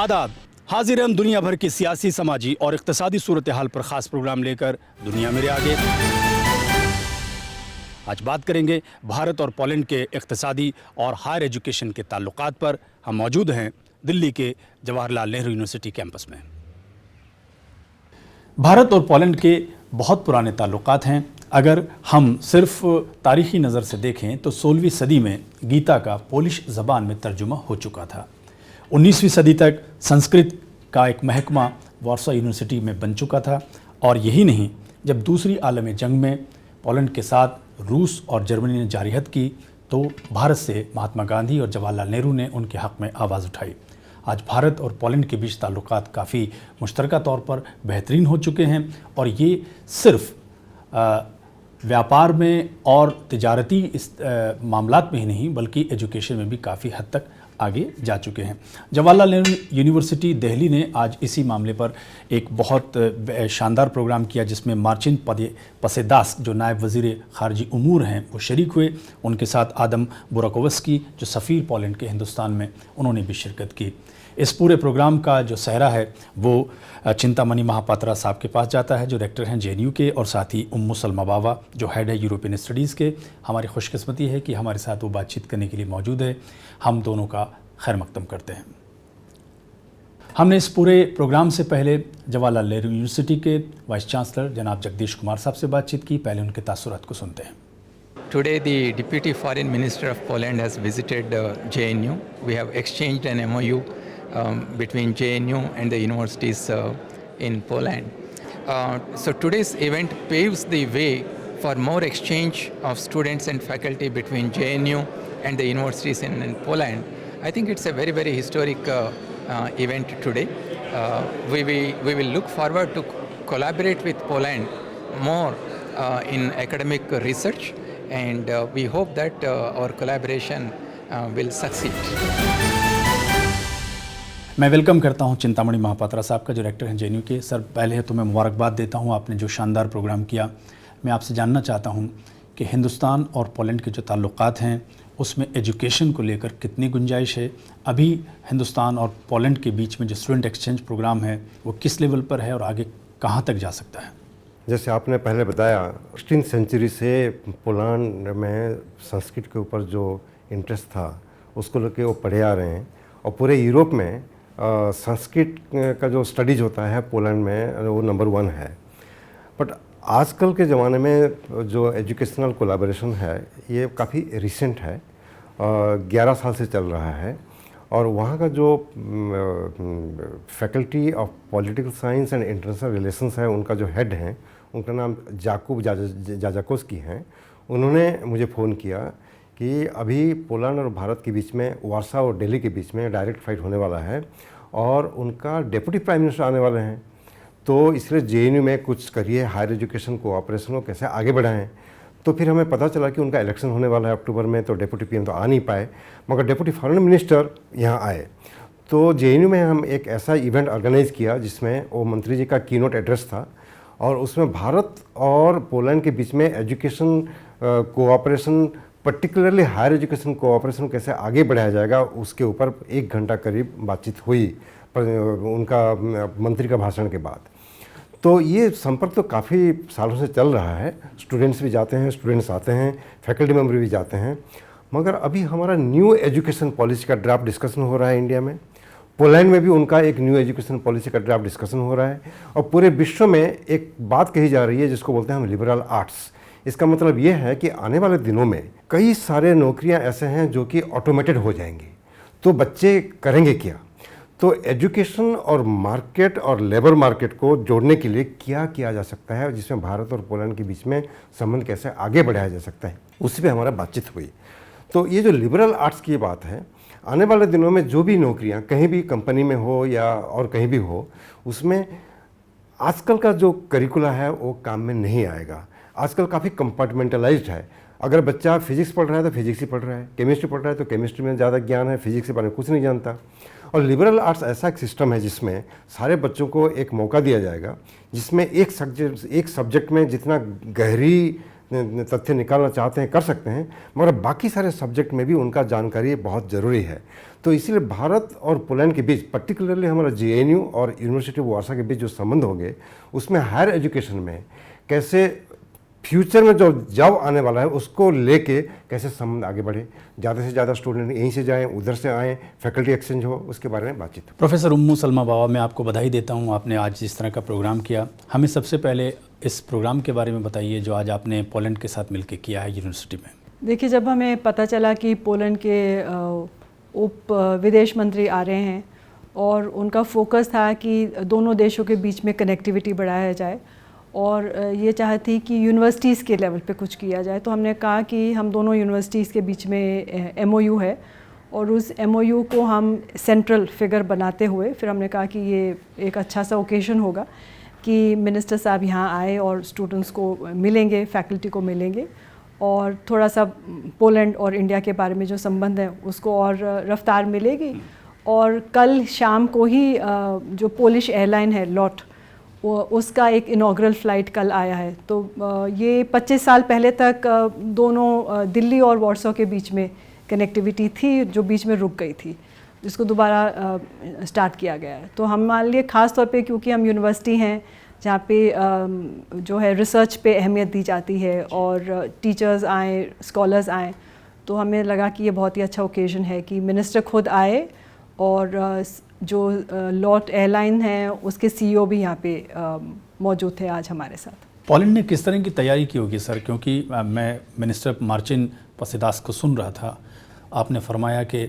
आदाब, हाजिर हम दुनिया भर की सियासी, समाजी और इक्तिसादी सूरत हाल पर ख़ास प्रोग्राम लेकर दुनिया मेरे आगे। आज बात करेंगे भारत और पोलैंड के इक्तिसादी और हायर एजुकेशन के ताल्लुकात पर। हम मौजूद हैं दिल्ली के जवाहरलाल नेहरू यूनिवर्सिटी कैंपस में। भारत और पोलैंड के बहुत पुराने ताल्लुकात हैं। अगर हम सिर्फ तारीख़ी नज़र से देखें तो 16वीं सदी में गीता का पोलिश ज़बान में तर्जुमा हो चुका था। 19वीं सदी तक संस्कृत का एक महकमा वार्सा यूनिवर्सिटी में बन चुका था। और यही नहीं, जब दूसरी आलमी जंग में पोलैंड के साथ रूस और जर्मनी ने जारिहत की तो भारत से महात्मा गांधी और जवाहरलाल नेहरू ने उनके हक़ में आवाज़ उठाई। आज भारत और पोलैंड के बीच ताल्लुकात काफ़ी मुश्तरका तौर पर बेहतरीन हो चुके हैं और ये सिर्फ व्यापार में और तिजारती मामलात में ही नहीं बल्कि एजुकेशन में भी काफ़ी हद तक आगे जा चुके हैं। जवाहरलाल नेहरू यूनिवर्सिटी दिल्ली ने आज इसी मामले पर एक बहुत शानदार प्रोग्राम किया जिसमें मार्चिन पसेदास जो नायब वज़ीर ख़ारजी उमूर हैं वो शरीक हुए। उनके साथ आदम बुराकोवस्की जो सफ़ीर पोलैंड के हिंदुस्तान में, उन्होंने भी शिरकत की। इस पूरे प्रोग्राम का जो सहरा है वो चिंतामणि महापात्रा साहब के पास जाता है जो रेक्टर हैं JNU के, और साथ ही उम्मु सलमा बावा जो हेड है यूरोपियन स्टडीज़ के। हमारी खुशकिस्मती है कि हमारे साथ वो बातचीत करने के लिए मौजूद है। हम दोनों का खैर मकदम करते हैं। हमने इस पूरे प्रोग्राम से पहले जवाहरलाल नेहरू यूनिवर्सिटी के वाइस चांसलर जनाब जगदीश कुमार साहब से बातचीत की। पहले उनके तासुरात को सुनते हैं। Today, the Deputy Foreign Minister of Poland has visited JNU. We have exchanged an MOU between JNU and the universities in Poland. So today's event paves the way for more exchange of students and faculty between JNU and the universities in Poland. I think it's a very, very historic event today. We will look forward to collaborate with Poland more in academic research, and we hope that our collaboration will succeed. मैं welcome करता हूं चिंतामणि महापात्रा साहब का जो director हैं JNU के। Sir, पहले तो मैं मुबारकबाद देता हूं, आपने जो शानदार प्रोग्राम किया। मैं आपसे जानना चाहता हूं कि हिंदुस्तान और पोलैंड के जो ताल्लुकात हैं उसमें एजुकेशन को लेकर कितनी गुंजाइश है। अभी हिंदुस्तान और पोलैंड के बीच में जो स्टूडेंट एक्सचेंज प्रोग्राम है वो किस लेवल पर है और आगे कहाँ तक जा सकता है? जैसे आपने पहले बताया, 16वीं सेंचुरी से पोलैंड में संस्कृत के ऊपर जो इंटरेस्ट था उसको लेके वो पढ़े आ रहे हैं। और पूरे यूरोप में संस्कृत का जो स्टडीज़ होता है पोलैंड में वो नंबर 1 है। बट आजकल के ज़माने में जो एजुकेशनल कोलैबोरेशन है ये काफ़ी रिसेंट है, 11 साल से चल रहा है। और वहाँ का जो faculty of political science and international relations है, उनका जो हेड हैं, उनका नाम जाकूब जाजाकोस्की हैं। उन्होंने मुझे फ़ोन किया कि अभी पोलैंड और भारत के बीच में, वार्सा और दिल्ली के बीच में डायरेक्ट फ़्लाइट होने वाला है और उनका डेप्यूटी प्राइम मिनिस्टर आने वाले हैं, तो इसलिए JNU में कुछ करिए, हायर एजुकेशन कोऑपरेशन को कैसे आगे बढ़ाएं। तो फिर हमें पता चला कि उनका इलेक्शन होने वाला है अक्टूबर में, तो डेप्यूटी PM तो आ नहीं पाए, मगर डेप्यूटी फॉरेन मिनिस्टर यहाँ आए। तो JNU में हम एक ऐसा इवेंट ऑर्गेनाइज़ किया जिसमें वो मंत्री जी का कीनोट एड्रेस था और उसमें भारत और पोलैंड के बीच में education cooperation, particularly higher education cooperation कैसे आगे बढ़ाया जाएगा उसके ऊपर 1 घंटा करीब बातचीत हुई उनका मंत्री का भाषण के बाद। तो ये संपर्क तो काफ़ी सालों से चल रहा है। स्टूडेंट्स भी जाते हैं, स्टूडेंट्स आते हैं, फैकल्टी मेंबर भी जाते हैं। मगर अभी हमारा न्यू एजुकेशन पॉलिसी का ड्राफ्ट डिस्कशन हो रहा है इंडिया में। पोलैंड में भी उनका एक न्यू एजुकेशन पॉलिसी का ड्राफ्ट डिस्कशन हो रहा है। और पूरे विश्व में एक बात कही जा रही है जिसको बोलते हैं हम लिबरल आर्ट्स। इसका मतलब ये है कि आने वाले दिनों में कई सारे नौकरियां ऐसे हैं जो कि ऑटोमेटेड हो जाएंगी, तो बच्चे करेंगे क्या? तो एजुकेशन और मार्केट और लेबर मार्केट को जोड़ने के लिए क्या किया जा सकता है जिसमें भारत और पोलैंड के बीच में संबंध कैसे आगे बढ़ाया जा सकता है, उसी पे हमारा बातचीत हुई। तो ये जो लिबरल आर्ट्स की बात है, आने वाले दिनों में जो भी नौकरियां कहीं भी कंपनी में हो या और कहीं भी हो, उसमें आजकल का जो करिकुला है वो काम में नहीं आएगा। आजकल काफ़ी कंपार्टमेंटलाइज्ड है। अगर बच्चा फिजिक्स पढ़ रहा है तो फिजिक्स ही पढ़ रहा है, केमिस्ट्री पढ़ रहा है तो केमिस्ट्री में ज़्यादा ज्ञान है, फिजिक्स के बारे में कुछ नहीं जानता। और लिबरल आर्ट्स ऐसा एक सिस्टम है जिसमें सारे बच्चों को एक मौका दिया जाएगा जिसमें एक सब्जेक्ट में जितना गहरी तथ्य निकालना चाहते हैं कर सकते हैं, मगर बाकी सारे सब्जेक्ट में भी उनका जानकारी बहुत ज़रूरी है। तो इसीलिए भारत और पोलैंड के बीच, पर्टिकुलरली हमारा JNU और यूनिवर्सिटी ऑफ वार्सा के बीच जो संबंध होंगे, उसमें हायर एजुकेशन में कैसे फ्यूचर में जो जॉब आने वाला है उसको लेके कैसे संबंध आगे बढ़े, ज़्यादा से ज़्यादा स्टूडेंट यहीं से जाएं, उधर से आएँ, फैकल्टी एक्सचेंज हो, उसके बारे में बातचीत हो। प्रोफेसर उम्मू सलमा बावा, मैं आपको बधाई देता हूँ, आपने आज इस तरह का प्रोग्राम किया। हमें सबसे पहले इस प्रोग्राम के बारे में बताइए जो आज आपने पोलैंड के साथ मिलकर किया है यूनिवर्सिटी में। देखिए, जब हमें पता चला कि पोलैंड के उप विदेश मंत्री आ रहे हैं और उनका फोकस था कि दोनों देशों के बीच में कनेक्टिविटी बढ़ाया जाए और ये चाहती कि यूनिवर्सिटीज़ के लेवल पे कुछ किया जाए, तो हमने कहा कि हम दोनों यूनिवर्सिटीज़ के बीच में MOU है और उस MOU को हम सेंट्रल फिगर बनाते हुए फिर हमने कहा कि ये एक अच्छा सा ओकेजन होगा कि मिनिस्टर साहब यहाँ आए और स्टूडेंट्स को मिलेंगे, फैकल्टी को मिलेंगे और थोड़ा सा पोलैंड और इंडिया के बारे में जो संबंध है उसको और रफ्तार मिलेगी। और कल शाम को ही जो पोलिश एयरलाइन है लॉट, उसका एक इनॉग्रल फ़्लाइट कल आया है। तो ये 25 साल पहले तक दोनों दिल्ली और वॉर्सो के बीच में कनेक्टिविटी थी जो बीच में रुक गई थी, जिसको दोबारा स्टार्ट किया गया है। तो हमारे लिए ख़ास तौर पे, क्योंकि हम यूनिवर्सिटी हैं जहाँ पे जो है रिसर्च पे अहमियत दी जाती है और टीचर्स आए, स्कॉलर्स आए, तो हमें लगा कि ये बहुत ही अच्छा ओकेजन है कि मिनिस्टर खुद आए और जो लॉट एयरलाइन है उसके CEO भी यहाँ पे मौजूद थे आज हमारे साथ। पोलैंड ने किस तरह की तैयारी की होगी सर, क्योंकि मैं मिनिस्टर मार्चिन पसेदास को सुन रहा था, आपने फरमाया कि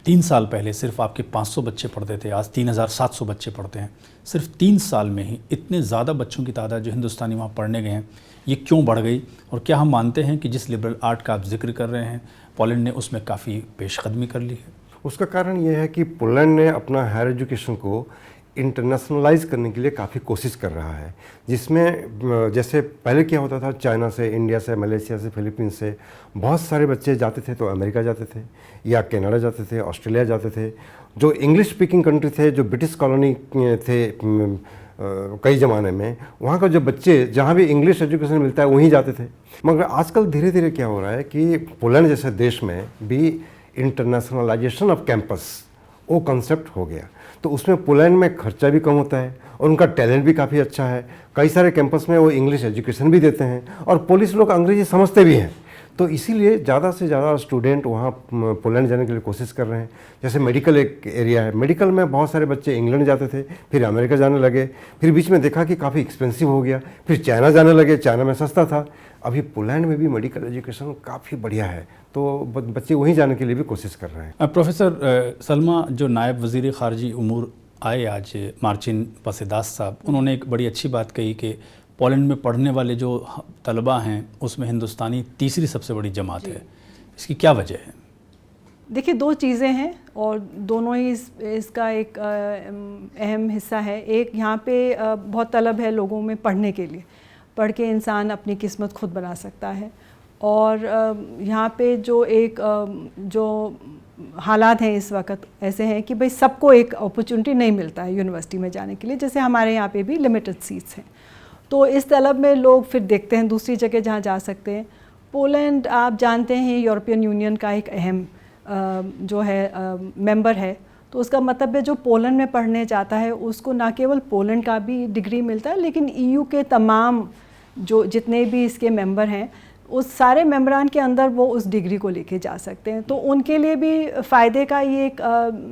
3 साल पहले सिर्फ आपके 500 बच्चे पढ़ते थे, आज 3700 बच्चे पढ़ते हैं। सिर्फ 3 साल में ही इतने ज़्यादा बच्चों की तादाद जो हिंदुस्तानी वहाँ पढ़ने गए हैं, ये क्यों बढ़ गई? और क्या हम मानते हैं कि जिस लिबरल आर्ट का आप जिक्र कर रहे हैं पोलैंड ने उसमें काफ़ी पेशकदमी कर ली है? उसका कारण ये है कि पोलैंड ने अपना हायर एजुकेशन को इंटरनेशनलाइज करने के लिए काफ़ी कोशिश कर रहा है, जिसमें जैसे पहले क्या होता था, चाइना से, इंडिया से, मलेशिया से, फिलीपींस से बहुत सारे बच्चे जाते थे तो अमेरिका जाते थे या कनाडा जाते थे, ऑस्ट्रेलिया जाते थे। जो इंग्लिश स्पीकिंग कंट्री थे, जो ब्रिटिश कॉलोनी थे कई ज़माने में, वहाँ का जो बच्चे जहाँ भी इंग्लिश एजुकेशन मिलता है वहीं जाते थे। मगर आजकल धीरे धीरे क्या हो रहा है कि पोलैंड जैसे देश में भी इंटरनेशनलाइजेशन ऑफ कैंपस वो कॉन्सेप्ट हो गया, तो उसमें पोलैंड में खर्चा भी कम होता है और उनका टैलेंट भी काफ़ी अच्छा है। कई सारे कैंपस में वो इंग्लिश एजुकेशन भी देते हैं और पोलिश लोग अंग्रेजी समझते भी हैं, तो इसीलिए ज़्यादा से ज़्यादा स्टूडेंट वहाँ पोलैंड जाने के लिए कोशिश कर रहे हैं। जैसे मेडिकल एक एरिया है, मेडिकल में बहुत सारे बच्चे इंग्लैंड जाते थे, फिर अमेरिका जाने लगे, फिर बीच में देखा कि काफ़ी एक्सपेंसिव हो गया, फिर चाइना जाने लगे, चाइना में सस्ता था। अभी पोलैंड में भी मेडिकल एजुकेशन काफ़ी बढ़िया है, तो बच्चे वहीं जाने के लिए भी कोशिश कर रहे हैं। प्रोफेसर सलमा, जो नायब वज़ीर ख़ारजी उमूर आए आज मार्चिन पसेदास साहब, उन्होंने एक बड़ी अच्छी बात कही कि पोलैंड में पढ़ने वाले जो तलबा हैं उसमें हिंदुस्तानी तीसरी सबसे बड़ी जमात है। इसकी क्या वजह है? देखिए, 2 चीज़ें हैं और दोनों ही इसका एक अहम हिस्सा है। एक, यहाँ पे बहुत तलब है लोगों में पढ़ने के लिए, पढ़ के इंसान अपनी किस्मत खुद बना सकता है। और यहाँ पे जो हालात हैं इस वक्त ऐसे हैं कि भाई सबको एक अपॉर्चुनिटी नहीं मिलता है यूनिवर्सिटी में जाने के लिए, जैसे हमारे यहाँ पे भी लिमिटेड सीट्स हैं। तो इस तलब में लोग फिर देखते हैं दूसरी जगह जहाँ जा सकते हैं। पोलैंड, आप जानते हैं, यूरोपियन यूनियन का एक अहम जो है मेंबर है, तो उसका मतलब है जो पोलैंड में पढ़ने जाता है उसको ना केवल पोलैंड का भी डिग्री मिलता है, लेकिन EU के तमाम जो जितने भी इसके मेंबर हैं उस सारे मेंबरान के अंदर वो उस डिग्री को लेके जा सकते हैं। तो उनके लिए भी फ़ायदे का ये एक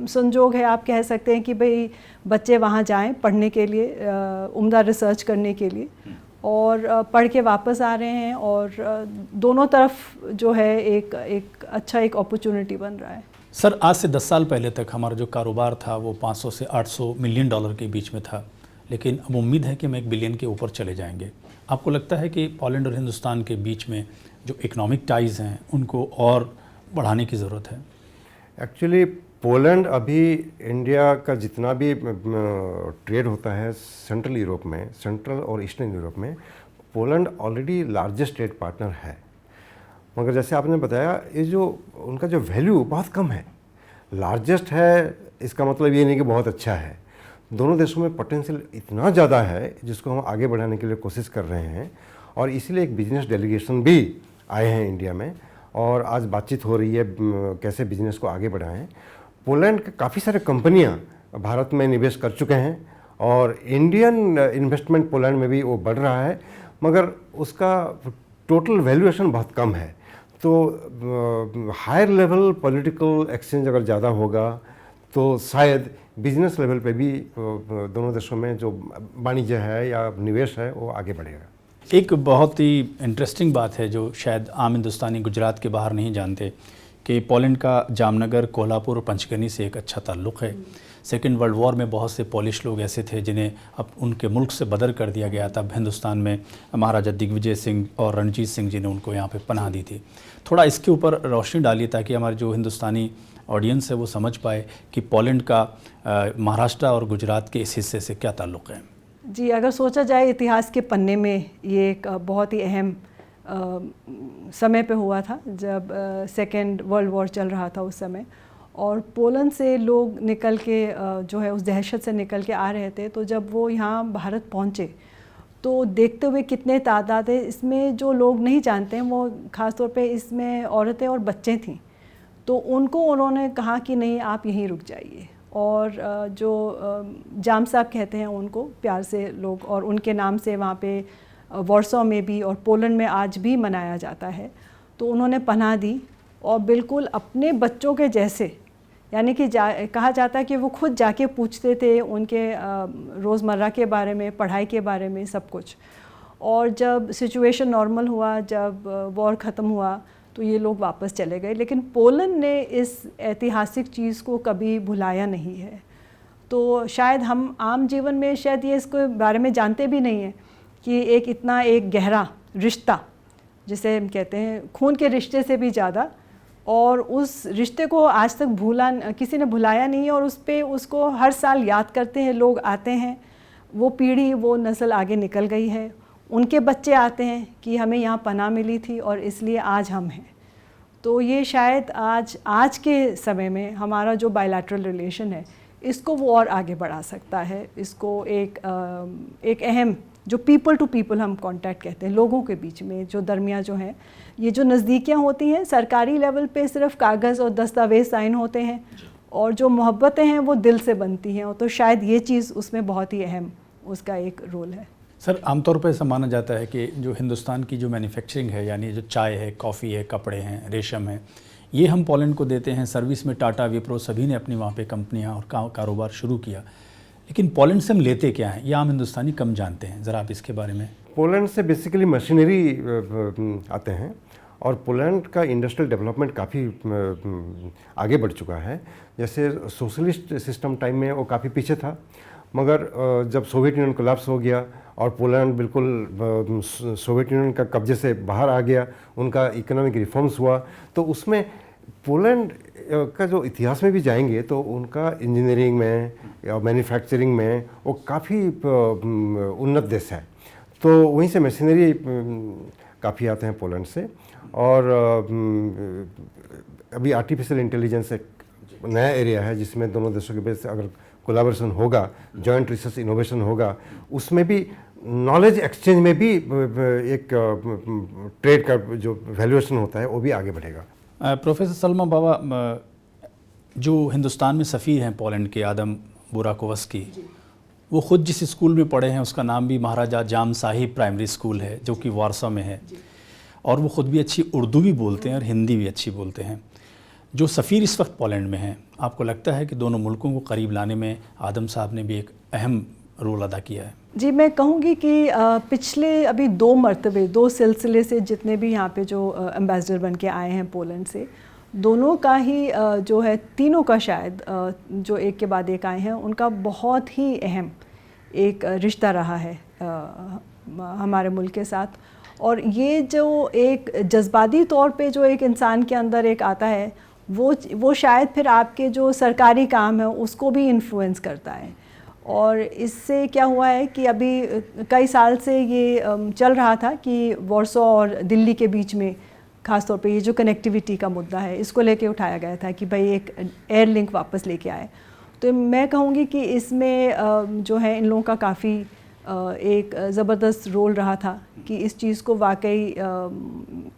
संजोग है, आप कह सकते हैं कि भाई बच्चे वहाँ जाएं पढ़ने के लिए, उम्दा रिसर्च करने के लिए, और पढ़ के वापस आ रहे हैं और दोनों तरफ जो है एक अच्छा एक अपॉर्चुनिटी बन रहा है। सर, आज से 10 साल पहले तक हमारा जो कारोबार था वो 500 से 800 मिलियन डॉलर के बीच में था, लेकिन अब उम्मीद है कि हम 1 बिलियन के ऊपर चले जाएंगे। आपको लगता है कि पोलैंड और हिंदुस्तान के बीच में जो इकोनॉमिक टाइज़ हैं उनको और बढ़ाने की ज़रूरत है? एक्चुअली पोलैंड अभी इंडिया का जितना भी ट्रेड होता है सेंट्रल यूरोप में, सेंट्रल और ईस्टर्न यूरोप में, Poland already largest trade partner है। मगर जैसे आपने बताया, ये जो उनका जो वैल्यू बहुत कम है। लार्जेस्ट है इसका मतलब ये नहीं कि बहुत अच्छा है। दोनों देशों में पोटेंशियल इतना ज़्यादा है जिसको हम आगे बढ़ाने के लिए कोशिश कर रहे हैं। और इसीलिए एक बिजनेस डेलीगेशन भी आए हैं इंडिया में, और आज बातचीत हो रही है कैसे बिजनेस को आगे बढ़ाएं। पोलैंड के काफ़ी सारे कंपनियां भारत में निवेश कर चुके हैं और इंडियन इन्वेस्टमेंट पोलैंड में भी वो बढ़ रहा है, मगर उसका टोटल वैल्यूएशन बहुत कम है। तो हायर लेवल पॉलिटिकल एक्सचेंज अगर ज़्यादा होगा तो शायद बिजनेस लेवल पे भी दोनों देशों में जो वाणिज्य है या निवेश है वो आगे बढ़ेगा। एक बहुत ही इंटरेस्टिंग बात है जो शायद आम हिंदुस्तानी गुजरात के बाहर नहीं जानते कि पोलैंड का जामनगर, कोल्हापुर और पंचगनी से एक अच्छा ताल्लुक़ है। सेकेंड वर्ल्ड वॉर में बहुत से पॉलिश लोग ऐसे थे जिन्हें अब उनके मुल्क से बदर कर दिया गया। तब हिंदुस्तान में महाराजा दिग्विजय सिंह और रणजीत सिंह जी ने उनको यहाँ पे पनाह दी थी। थोड़ा इसके ऊपर रोशनी डालिए ताकि हमारे जो हिंदुस्तानी ऑडियंस है वो समझ पाए कि पोलैंड का महाराष्ट्र और गुजरात के इस हिस्से से क्या ताल्लुक़ है। जी, अगर सोचा जाए इतिहास के पन्ने में ये एक बहुत ही अहम समय पे हुआ था जब सेकेंड वर्ल्ड वॉर चल रहा था उस समय, और पोलैंड से लोग निकल के जो है उस दहशत से निकल के आ रहे थे। तो जब वो यहाँ भारत पहुँचे तो देखते हुए कितने तादाद है, इसमें जो लोग नहीं जानते हैं वो ख़ास तौर पे इसमें औरतें और बच्चे थीं। तो उनको उन्होंने कहा कि नहीं, आप यहीं रुक जाइए, और जो जाम साहब कहते हैं उनको प्यार से लोग, और उनके नाम से वहाँ पे वॉर्सो में भी और पोलैंड में आज भी मनाया जाता है। तो उन्होंने पनाह दी और बिल्कुल अपने बच्चों के जैसे, यानी कि कहा जाता है कि वो खुद जाके पूछते थे उनके रोज़मर्रा के बारे में, पढ़ाई के बारे में, सब कुछ। और जब सिचुएशन नॉर्मल हुआ, जब वॉर ख़त्म हुआ, तो ये लोग वापस चले गए। लेकिन पोलैंड ने इस ऐतिहासिक चीज़ को कभी भुलाया नहीं है। तो शायद हम आम जीवन में शायद ये इसके बारे में जानते भी नहीं हैं कि एक गहरा रिश्ता, जिसे हम कहते हैं खून के रिश्ते से भी ज़्यादा, और उस रिश्ते को आज तक किसी ने भुलाया नहीं है, और उसको हर साल याद करते हैं, लोग आते हैं, वो पीढ़ी, वो नस्ल आगे निकल गई है, उनके बच्चे आते हैं कि हमें यहाँ पनाह मिली थी और इसलिए आज हम हैं। तो ये शायद आज के समय में हमारा जो बायलैटरल रिलेशन है इसको वो और आगे बढ़ा सकता है। इसको एक अहम जो पीपल टू पीपल हम कांटेक्ट कहते हैं, लोगों के बीच में जो दरमियाँ जो हैं, ये जो नज़दीकियाँ होती हैं सरकारी लेवल पे सिर्फ कागज़ और दस्तावेज़ साइन होते हैं, और जो मोहब्बतें हैं वो दिल से बनती हैं। तो शायद ये चीज़ उसमें बहुत ही अहम उसका एक रोल है। सर, आमतौर पर ऐसा माना जाता है कि जो हिंदुस्तान की जो मैन्युफैक्चरिंग है, यानी जो चाय है, कॉफ़ी है, कपड़े हैं, रेशम है, ये हम पोलैंड को देते हैं। सर्विस में टाटा, विप्रो सभी ने अपनी वहाँ पे कंपनियाँ और कारोबार शुरू किया। लेकिन पोलैंड से हम लेते क्या हैं, ये आम हिंदुस्तानी कम जानते हैं। ज़रा आप इसके बारे में। पोलैंड से बेसिकली मशीनरी आते हैं, और पोलैंड का इंडस्ट्रियल डेवलपमेंट काफ़ी आगे बढ़ चुका है। जैसे सोशलिस्ट सिस्टम टाइम में वो काफ़ी पीछे था, मगर जब सोवियत यूनियन कोलैप्स हो गया और पोलैंड बिल्कुल सोवियत यूनियन का कब्जे से बाहर आ गया, उनका इकोनॉमिक रिफॉर्म्स हुआ, तो उसमें पोलैंड का जो इतिहास में भी जाएंगे तो उनका इंजीनियरिंग में या मैन्युफैक्चरिंग में वो काफ़ी उन्नत देश है। तो वहीं से मशीनरी काफ़ी आते हैं पोलैंड से। और अभी आर्टिफिशियल इंटेलिजेंस एक नया एरिया है जिसमें दोनों देशों के बीच अगर कोलैबोरेशन होगा, जॉइंट रिसर्च इनोवेशन होगा, उसमें भी नॉलेज एक्सचेंज में भी एक ट्रेड का जो वैल्यूएशन होता है वो भी आगे बढ़ेगा। प्रोफेसर सलमा बाबा, जो हिंदुस्तान में सफ़ीर हैं पोलैंड के, आदम बुराकोवस्की, वो ख़ुद जिस स्कूल में पढ़े हैं उसका नाम भी महाराजा जाम साहिब प्राइमरी स्कूल है, जो कि वारसा में है, और वो ख़ुद भी अच्छी उर्दू भी बोलते हैं और हिंदी भी अच्छी बोलते हैं। जो सफ़ीर इस वक्त पोलैंड में हैं, आपको लगता है कि दोनों मुल्कों को करीब लाने में आदम साहब ने भी एक अहम रोल अदा किया है? जी, मैं कहूँगी कि पिछले अभी 2 मरतबे 2 सिलसिले से जितने भी यहाँ पे जो एम्बेसडर बन के आए हैं पोलैंड से, दोनों का ही जो है, तीनों का शायद जो एक के बाद एक आए हैं, उनका बहुत ही अहम एक रिश्ता रहा है हमारे मुल्क के साथ। और ये जो एक जज्बाती तौर पे जो एक इंसान के अंदर एक आता है, वो शायद फिर आपके जो सरकारी काम है उसको भी इन्फ्लुएंस करता है। और इससे क्या हुआ है कि अभी कई साल से ये चल रहा था कि वारसो और दिल्ली के बीच में ख़ास तौर पे ये जो कनेक्टिविटी का मुद्दा है, इसको लेके उठाया गया था कि भाई एक एयर लिंक वापस लेके आए। तो मैं कहूँगी कि इसमें जो है इन लोगों का काफ़ी एक ज़बरदस्त रोल रहा था कि इस चीज़ को वाकई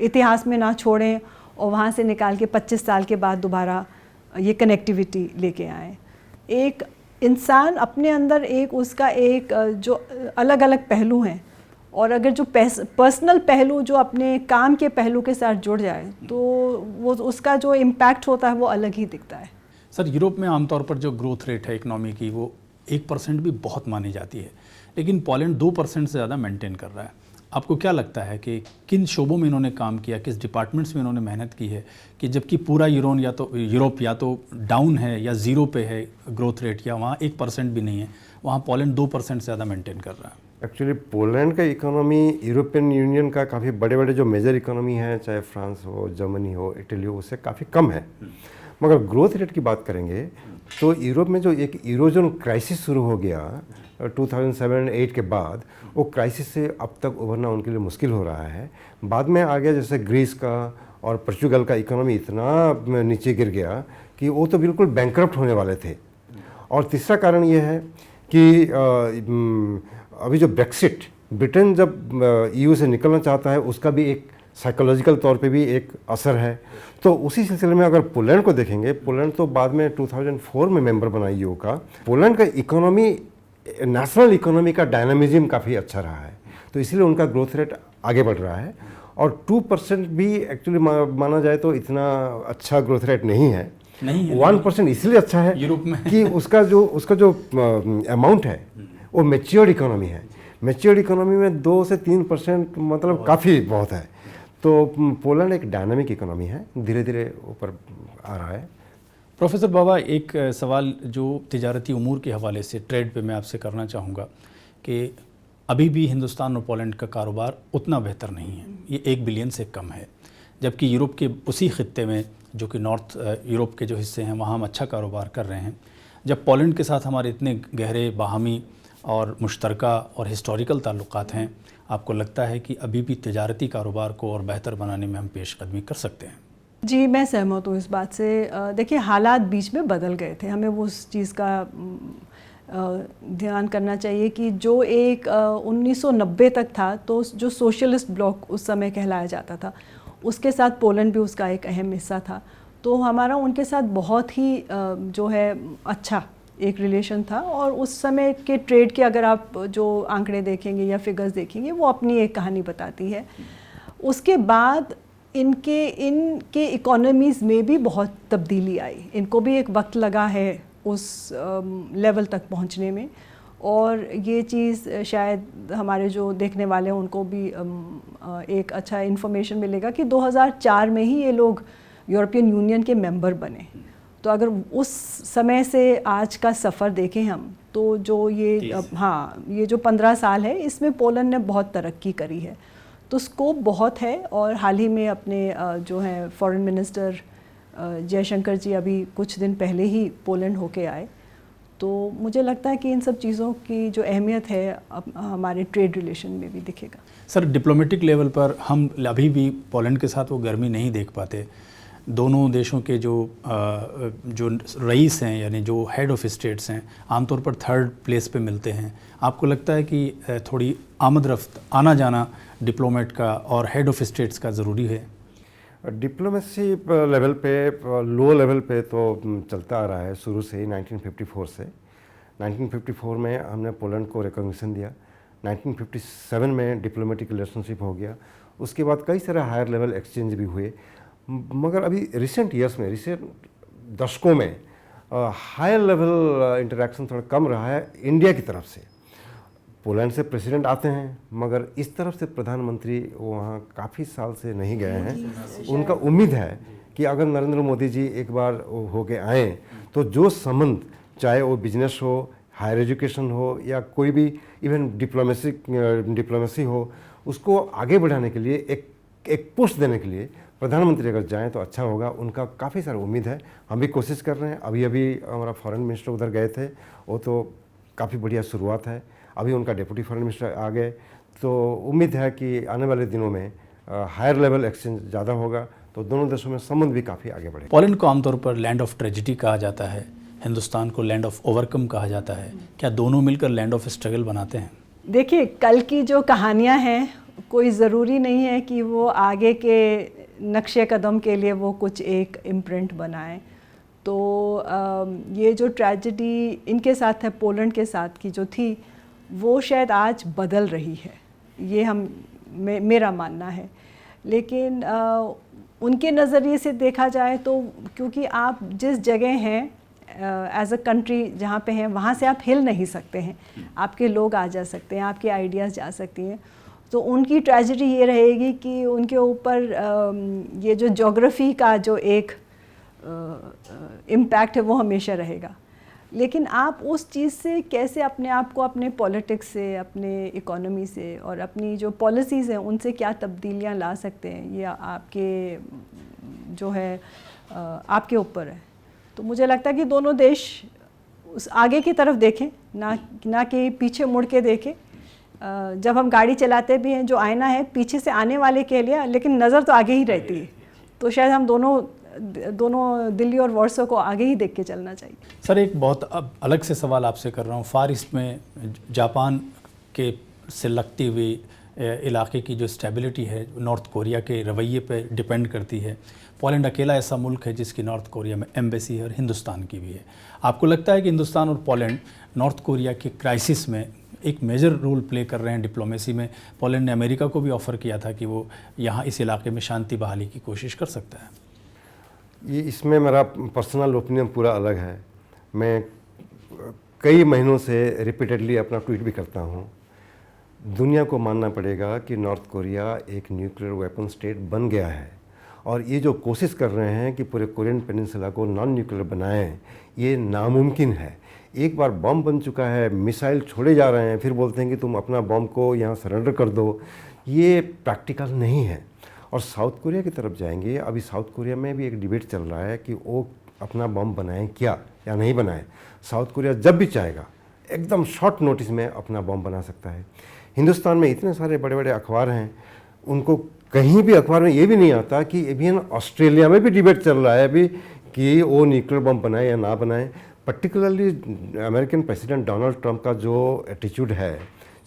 इतिहास में ना छोड़ें और वहाँ से निकाल के 25 साल के बाद दोबारा ये कनेक्टिविटी लेके आए। एक इंसान अपने अंदर एक उसका एक जो अलग अलग पहलू हैं, और अगर जो पर्सनल पहलू जो अपने काम के पहलू के साथ जुड़ जाए तो वो उसका जो इम्पैक्ट होता है वो अलग ही दिखता है। सर, यूरोप में आमतौर पर जो ग्रोथ रेट है इकोनॉमी की वो 1% भी बहुत मानी जाती है, लेकिन पोलैंड 2% से ज़्यादा मेंटेन कर रहा है। आपको क्या लगता है कि किन शोबों में इन्होंने काम किया, किस डिपार्टमेंट्स में इन्होंने मेहनत की है कि जबकि पूरा यूरोप या तो डाउन है या ज़ीरो पे है ग्रोथ रेट, या वहाँ 1% भी नहीं है, वहाँ पोलैंड 2% से ज़्यादा मेंटेन कर रहा है? एक्चुअली पोलैंड का इकोनॉमी यूरोपियन यूनियन का काफ़ी बड़े बड़े जो मेजर इकोनॉमी है, चाहे फ्रांस हो, जर्मनी हो, इटली हो, उससे काफ़ी कम है। मगर ग्रोथ रेट की बात करेंगे तो यूरोप में जो एक यूरोजोन क्राइसिस शुरू हो गया 2007-8 के बाद, वो क्राइसिस से अब तक उभरना उनके लिए मुश्किल हो रहा है। बाद में आ गया जैसे ग्रीस का और पोर्चुगल का इकोनॉमी इतना नीचे गिर गया कि वो तो बिल्कुल बैंकरप्ट होने वाले थे। और तीसरा कारण ये है कि अभी जो ब्रेक्सिट, ब्रिटेन जब ईयू से निकलना चाहता है, उसका भी एक साइकोलॉजिकल तौर पे भी एक असर है। तो उसी सिलसिले में अगर पोलैंड को देखेंगे, पोलैंड तो बाद में 2004 में मेंबर बना ईयू का। पोलैंड का इकोनॉमी, नेशनल इकोनॉमी का डायनामिज्म काफ़ी अच्छा रहा है, तो इसलिए उनका ग्रोथ रेट आगे बढ़ रहा है। और 2% भी एक्चुअली माना जाए तो इतना अच्छा ग्रोथ रेट नहीं है। 1% इसलिए अच्छा है यूरोप में कि उसका जो अमाउंट है वो मैच्योर्ड इकोनॉमी है। मैच्योर्ड इकोनॉमी में 2 से 3% मतलब काफ़ी बहुत है। तो पोलैंड एक डायनामिक इकोनॉमी है, धीरे धीरे ऊपर आ रहा है। प्रोफेसर बाबा, एक सवाल जो तिजारती उमूर के हवाले से, ट्रेड पे मैं आपसे करना चाहूँगा कि अभी भी हिंदुस्तान और पोलैंड का कारोबार उतना बेहतर नहीं है, ये 1 बिलियन से कम है, जबकि यूरोप के उसी खित्ते में जो कि नॉर्थ यूरोप के जो हिस्से हैं वहाँ हम अच्छा कारोबार कर रहे हैं। जब पोलैंड के साथ हमारे इतने गहरे बाहमी और मुश्तरका और हिस्टोरिकल ताल्लुकात हैं, आपको लगता है कि अभी भी तिजारती कारोबार को और बेहतर बनाने में हम पेशकदमी कर सकते हैं? जी, मैं सहमत हूँ इस बात से। देखिए, हालात बीच में बदल गए थे, हमें वो उस चीज़ का ध्यान करना चाहिए कि जो एक 1990 तक था, तो जो सोशलिस्ट ब्लॉक उस समय कहलाया जाता था, उसके साथ पोलैंड भी उसका एक अहम हिस्सा था। तो हमारा उनके साथ बहुत ही जो है अच्छा एक रिलेशन था, और उस समय के ट्रेड के अगर आप जो आंकड़े देखेंगे या फिगर्स देखेंगे, वो अपनी एक कहानी बताती है। उसके बाद इनके इकोनॉमीज़ में भी बहुत तब्दीली आई, इनको भी एक वक्त लगा है उस लेवल तक पहुंचने में, और ये चीज़ शायद हमारे जो देखने वाले हैं उनको भी एक अच्छा इन्फॉर्मेशन मिलेगा कि 2004 में ही ये लोग यूरोपियन यूनियन के मेंबर बने। तो अगर उस समय से आज का सफ़र देखें हम, तो जो ये ये जो 15 साल है, इसमें पोलैंड ने बहुत तरक्की करी है। तो स्कोप बहुत है। और हाल ही में अपने जो हैं फॉरेन मिनिस्टर जयशंकर जी अभी कुछ दिन पहले ही पोलैंड होके आए, तो मुझे लगता है कि इन सब चीज़ों की जो अहमियत है हमारे ट्रेड रिलेशन में भी दिखेगा। सर, डिप्लोमेटिक लेवल पर हम अभी भी पोलैंड के साथ वो गर्मी नहीं देख पाते। दोनों देशों के जो रईस हैं, यानी जो हेड ऑफ स्टेट्स हैं, आमतौर पर 3rd प्लेस पे मिलते हैं। आपको लगता है कि थोड़ी आमद रफ्त, आना जाना डिप्लोमेट का और हेड ऑफ स्टेट्स का ज़रूरी है? डिप्लोमेसी लेवल पे, लो लेवल पे तो चलता आ रहा है शुरू से ही, 1954 से। 1954 में हमने पोलैंड को रिकॉग्निशन दिया, 1957 में डिप्लोमेटिक रिलेशनशिप हो गया, उसके बाद कई सारे हायर लेवल एक्सचेंज भी हुए। मगर अभी रिसेंट ईयर्स में, रिसेंट दशकों में हायर लेवल इंटरेक्शन थोड़ा कम रहा है इंडिया की तरफ से। पोलैंड से प्रेसिडेंट आते हैं, मगर इस तरफ से प्रधानमंत्री वहाँ काफ़ी साल से नहीं गए हैं। उनका उम्मीद है कि अगर नरेंद्र मोदी जी एक बार होके आएँ तो जो संबंध, चाहे वो बिजनेस हो, हायर एजुकेशन हो, या कोई भी इवन डिप्लोमेसी हो, उसको आगे बढ़ाने के लिए एक पुश देने के लिए प्रधानमंत्री अगर जाएं तो अच्छा होगा। उनका काफ़ी सारा उम्मीद है, हम भी कोशिश कर रहे हैं। अभी हमारा फॉरेन मिनिस्टर उधर गए थे, वो तो काफ़ी बढ़िया शुरुआत है। अभी उनका डिप्टी फॉरेन मिनिस्टर आ गए, तो उम्मीद है कि आने वाले दिनों में हायर लेवल एक्सचेंज ज़्यादा होगा, तो दोनों देशों में संबंध भी काफ़ी आगे बढ़ेगा। पोलैंड को आमतौर पर लैंड ऑफ ट्रेजिडी कहा जाता है, हिंदुस्तान को लैंड ऑफ ओवरकम कहा जाता है। क्या दोनों मिलकर लैंड ऑफ स्ट्रगल बनाते हैं? देखिए, कल की जो कहानियाँ हैं कोई ज़रूरी नहीं है कि वो आगे के नक्शे कदम के लिए वो कुछ एक इम्प्रिंट बनाए। तो ये जो ट्रेजेडी इनके साथ है, पोलैंड के साथ की जो थी, वो शायद आज बदल रही है, ये मेरा मानना है। लेकिन उनके नज़रिए से देखा जाए तो क्योंकि आप जिस जगह हैं एज अ कंट्री जहाँ पे हैं, वहाँ से आप हिल नहीं सकते हैं, आपके लोग आ जा सकते हैं, आपके आइडियाज़ जा सकती हैं। तो उनकी ट्रेजेडी ये रहेगी कि उनके ऊपर ये जो ज्योग्राफी का जो एक इम्पैक्ट है वो हमेशा रहेगा। लेकिन आप उस चीज़ से कैसे अपने आप को अपने पॉलिटिक्स से, अपने इकोनॉमी से और अपनी जो पॉलिसीज़ हैं उनसे क्या तब्दीलियाँ ला सकते हैं, ये आपके जो है आपके ऊपर है। तो मुझे लगता है कि दोनों देश उस आगे की तरफ देखें, ना कि पीछे मुड़ के देखें। जब हम गाड़ी चलाते भी हैं, जो आईना है पीछे से आने वाले के लिए, लेकिन नज़र तो आगे ही रहती है। तो शायद हम दोनों दिल्ली और वार्सो को आगे ही देख के चलना चाहिए। सर, एक बहुत अलग से सवाल आपसे कर रहा हूँ। फार ईस्ट में जापान के से लगती हुई इलाके की जो स्टेबिलिटी है नॉर्थ कोरिया के रवैये पे डिपेंड करती है। पोलैंड अकेला ऐसा मुल्क है जिसकी नॉर्थ कोरिया में एम्बेसी है और हिंदुस्तान की भी है। आपको लगता है कि हिंदुस्तान और पोलैंड नॉर्थ कोरिया के क्राइसिस में एक मेजर रोल प्ले कर रहे हैं डिप्लोमेसी में? पोलैंड ने अमेरिका को भी ऑफ़र किया था कि वो यहाँ इस इलाके में शांति बहाली की कोशिश कर सकता है। ये इसमें मेरा पर्सनल ओपिनियन पूरा अलग है। मैं कई महीनों से रिपीटेडली अपना ट्वीट भी करता हूँ। दुनिया को मानना पड़ेगा कि नॉर्थ कोरिया एक न्यूक्लियर वेपन स्टेट बन गया है, और ये जो कोशिश कर रहे हैं कि पूरे कोरियन पेनिनसुला को नॉन न्यूक्लियर बनाएं, ये नामुमकिन है। एक बार बम बन चुका है, मिसाइल छोड़े जा रहे हैं, फिर बोलते हैं कि तुम अपना बम को यहाँ सरेंडर कर दो, ये प्रैक्टिकल नहीं है। और साउथ कोरिया की तरफ जाएंगे, अभी साउथ कोरिया में भी एक डिबेट चल रहा है कि वो अपना बम बनाएं क्या या नहीं बनाएं। साउथ कोरिया जब भी चाहेगा एकदम शॉर्ट नोटिस में अपना बम बना सकता है। हिंदुस्तान में इतने सारे बड़े बड़े अखबार हैं, उनको कहीं भी अखबार में ये भी नहीं आता कि इवन ऑस्ट्रेलिया में भी डिबेट चल रहा है अभी कि वो न्यूक्लियर बम बनाए या ना बनाए। Particularly American president Donald Trump का जो एटीट्यूड है,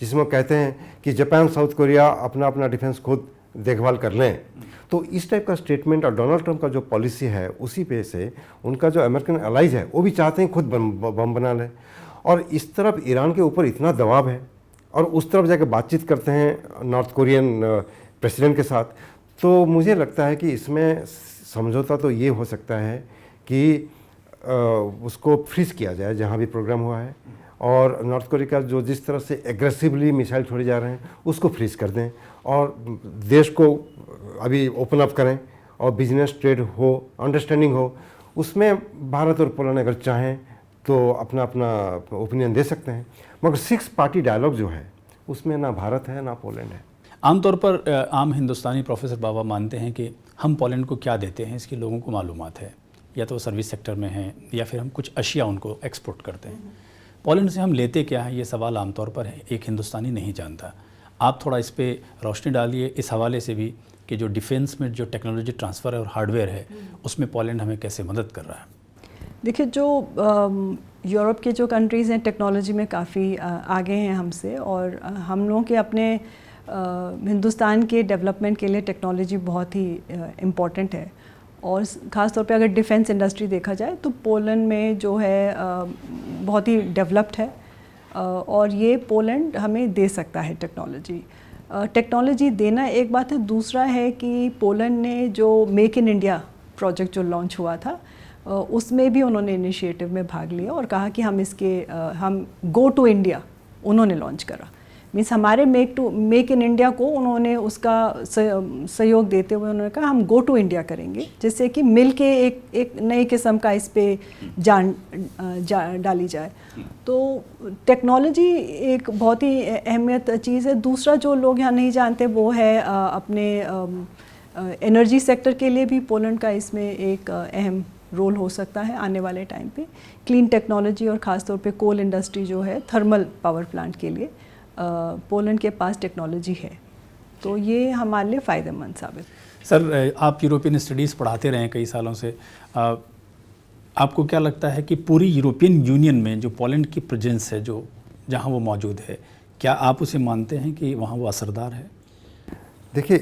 जिसमें वो कहते हैं कि जापान साउथ कोरिया अपना अपना डिफेंस खुद देखभाल कर लें, तो इस टाइप का स्टेटमेंट और डोनाल्ड ट्रंप का जो पॉलिसी है उसी पे से उनका जो अमेरिकन अलाइज है वो भी चाहते हैं खुद बम बना लें। और इस तरफ ईरान के ऊपर इतना दबाव है और उस तरफ जाकर बातचीत करते हैं नॉर्थ कोरियन प्रेसिडेंट के साथ। तो मुझे लगता है कि इसमें समझौता तो ये हो सकता है कि उसको फ्रीज किया जाए जहाँ भी प्रोग्राम हुआ है, और नॉर्थ कोरिया का जो जिस तरह से एग्रेसिवली मिसाइल छोड़े जा रहे हैं उसको फ्रीज कर दें और देश को अभी ओपन अप करें और बिजनेस ट्रेड हो, अंडरस्टैंडिंग हो। उसमें भारत और पोलैंड अगर चाहें तो अपना अपना ओपिनियन दे सकते हैं, मगर 6 पार्टी डायलॉग जो है उसमें ना भारत है ना पोलैंड है। आमतौर पर आम हिंदुस्तानी प्रोफेसर बाबा मानते हैं कि हम पोलैंड को क्या देते हैं इसकी लोगों को मालूमात है, या तो सर्विस सेक्टर में है या फिर हम कुछ अशिया उनको एक्सपोर्ट करते हैं। पोलैंड से हम लेते क्या है, ये सवाल आमतौर पर है, एक हिंदुस्तानी नहीं जानता। आप थोड़ा इस पर रोशनी डालिए इस हवाले से भी कि जो डिफेंस में जो टेक्नोलॉजी ट्रांसफ़र है और हार्डवेयर है उसमें पोलैंड हमें कैसे मदद कर रहा है। देखिए, जो यूरोप के जो कंट्रीज़ हैं टेक्नोलॉजी में काफ़ी आगे हैं हमसे, और हम लोगों के अपने हिंदुस्तान के डेवलपमेंट के लिए टेक्नोलॉजी बहुत ही इम्पॉर्टेंट है। और ख़ास तौर पे अगर डिफेंस इंडस्ट्री देखा जाए तो पोलैंड में जो है बहुत ही डेवलप्ड है, और ये पोलैंड हमें दे सकता है टेक्नोलॉजी। टेक्नोलॉजी देना एक बात है, दूसरा है कि पोलैंड ने जो मेक इन इंडिया प्रोजेक्ट जो लॉन्च हुआ था उसमें भी उन्होंने इनिशिएटिव में भाग लिया और कहा कि हम गो टू इंडिया उन्होंने लॉन्च करा। मीन्स हमारे मेक इन इंडिया को उन्होंने उसका सहयोग देते हुए उन्होंने कहा हम गो टू इंडिया करेंगे, जिससे कि मिल के एक नई किस्म का इस पे जान डाली जाए। तो टेक्नोलॉजी एक बहुत ही अहमियत चीज़ है। दूसरा जो लोग यहाँ नहीं जानते वो है अपने एनर्जी सेक्टर के लिए भी पोलैंड का इसमें एक अहम रोल हो सकता है आने वाले टाइम पे। क्लीन टेक्नोलॉजी और ख़ास तौर पे कोल इंडस्ट्री जो है, थर्मल पावर प्लांट के लिए पोलैंड के पास टेक्नोलॉजी है, तो ये हमारे लिए फ़ायदेमंद साबित। सर, आप यूरोपियन स्टडीज़ पढ़ाते रहे हैं कई सालों से, आपको क्या लगता है कि पूरी यूरोपियन यूनियन में जो पोलैंड की प्रेजेंस है, जो जहाँ वो मौजूद है, क्या आप उसे मानते हैं कि वहाँ वो असरदार है? देखिए,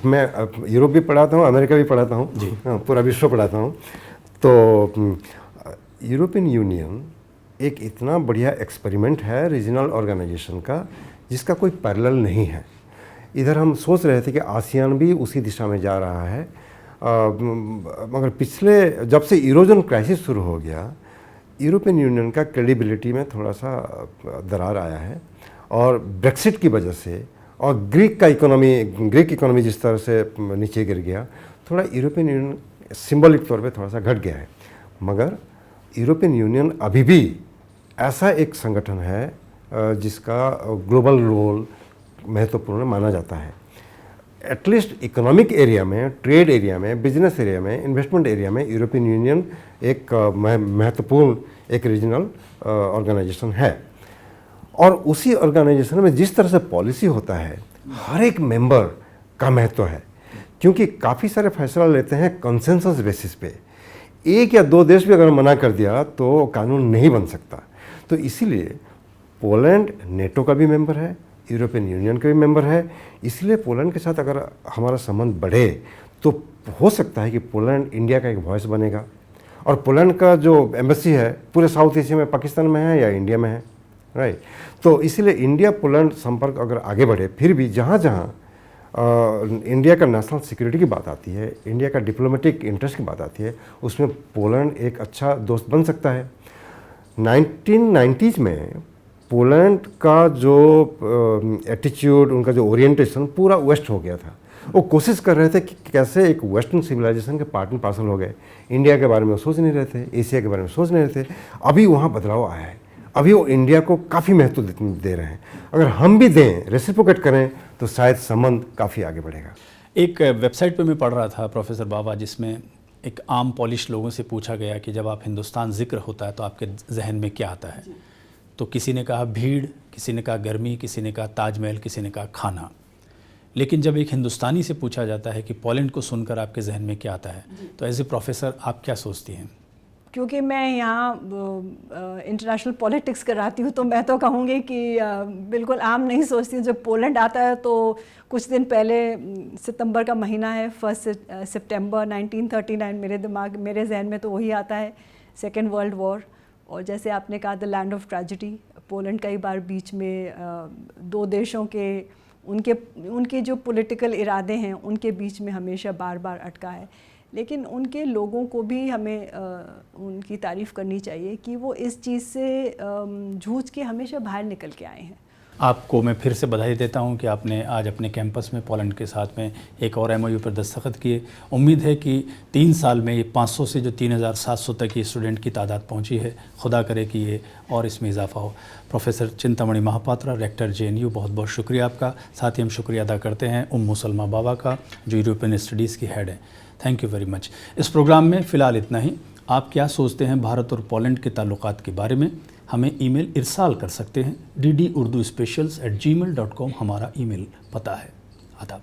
मैं यूरोप भी पढ़ाता हूँ, अमेरिका भी पढ़ाता हूँ, हाँ, पूरा विश्व पढ़ाता हूँ। तो यूरोपियन यूनियन एक इतना बढ़िया एक्सपेरिमेंट है रीजनल ऑर्गेनाइजेशन का, जिसका कोई पैरेलल नहीं है। इधर हम सोच रहे थे कि आसियान भी उसी दिशा में जा रहा है, मगर जब से यूरोजोन क्राइसिस शुरू हो गया, यूरोपियन यूनियन का क्रेडिबिलिटी में थोड़ा सा दरार आया है, और ब्रेक्सिट की वजह से और ग्रीक इकोनॉमी जिस तरह से नीचे गिर गया, थोड़ा यूरोपियन यूनियन सिंबॉलिक तौर पे थोड़ा सा घट गया है। मगर यूरोपियन यूनियन अभी भी ऐसा एक संगठन है जिसका ग्लोबल रोल महत्वपूर्ण माना जाता है। एटलीस्ट इकोनॉमिक एरिया में, ट्रेड एरिया में, बिजनेस एरिया में, इन्वेस्टमेंट एरिया में यूरोपियन यूनियन एक महत्वपूर्ण एक रीजनल ऑर्गेनाइजेशन है। और उसी ऑर्गेनाइजेशन में जिस तरह से पॉलिसी होता है, हर एक मेंबर का महत्व है, क्योंकि काफ़ी सारे फैसला लेते हैं कंसेंसस बेसिस पे। एक या दो देश भी अगर मना कर दिया तो कानून नहीं बन सकता। तो इसीलिए पोलैंड नेटो का भी मेंबर है, यूरोपियन यूनियन का भी मेंबर है। इसलिए पोलैंड के साथ अगर हमारा संबंध बढ़े तो हो सकता है कि पोलैंड इंडिया का एक वॉइस बनेगा। और पोलैंड का जो एम्बेसी है पूरे साउथ एशिया में, पाकिस्तान में है या इंडिया में है, राइट। तो इसीलिए इंडिया पोलैंड संपर्क अगर आगे बढ़े, फिर भी जहाँ जहाँ इंडिया का नेशनल सिक्योरिटी की बात आती है, इंडिया का डिप्लोमेटिक इंटरेस्ट की बात आती है, उसमें पोलैंड एक अच्छा दोस्त बन सकता है। 1990s में पोलैंड का जो एटीट्यूड, उनका जो ओरिएंटेशन पूरा वेस्ट हो गया था। वो कोशिश कर रहे थे कि कैसे एक वेस्टर्न सिविलाइजेशन के पार्ट एंड पार्सल हो गए। इंडिया के बारे में सोच नहीं रहे थे, एशिया के बारे में सोच नहीं रहे थे। अभी वहाँ बदलाव आया है, अभी वो इंडिया को काफ़ी महत्व दे रहे हैं। अगर हम भी दें, रेसिप्रोकेट करें, तो शायद संबंध काफ़ी आगे बढ़ेगा। एक वेबसाइट पे मैं पढ़ रहा था प्रोफेसर बाबा, जिसमें एक आम पॉलिश लोगों से पूछा गया कि जब आप हिंदुस्तान जिक्र होता है तो आपके जहन में क्या आता है? तो किसी ने कहा भीड़, किसी ने कहा गर्मी, किसी ने कहा ताजमहल, किसी ने कहा खाना। लेकिन जब एक हिंदुस्तानी से पूछा जाता है कि पोलैंड को सुनकर आपके जहन में क्या आता है, तो एज ए प्रोफेसर आप क्या सोचती हैं? क्योंकि मैं यहाँ इंटरनेशनल पॉलिटिक्स कराती हूँ, तो मैं तो कहूँगी कि बिल्कुल आम नहीं सोचती हूँ। जब पोलैंड आता है तो कुछ दिन पहले, सितंबर का महीना है, 1 सितंबर 1939, मेरे जहन में तो वही आता है, सेकेंड वर्ल्ड वॉर। और जैसे आपने कहा, the land of tragedy, Poland कई बार बीच में दो देशों के उनके जो पॉलिटिकल इरादे हैं उनके बीच में हमेशा बार बार अटका है। लेकिन उनके लोगों को भी हमें उनकी तारीफ़ करनी चाहिए कि वो इस चीज़ से जूझ के हमेशा बाहर निकल के आए हैं। आपको मैं फिर से बधाई देता हूं कि आपने आज अपने कैंपस में पोलैंड के साथ में एक और MOU पर दस्तखत किए। उम्मीद है कि 3 साल में ये 500 से जो 3700 तक की स्टूडेंट की तादाद पहुंची है, खुदा करे कि ये और इसमें इजाफा हो। Professor Chintamani Mahapatra, rector JNU, बहुत बहुत शुक्रिया आपका। साथ ही हम शुक्रिया अदा करते हैं उम्मू सलमा बाबा का, जो यूरोपियन स्टडीज़ की हेड है। Thank you very much. इस प्रोग्राम में फ़िलहाल इतना ही। आप क्या सोचते हैं भारत और पोलैंड के ताल्लुकात के बारे में, हमें ईमेल इरसाल कर सकते हैं। ddurduspecials@gmail.com हमारा ईमेल पता है। आदाब।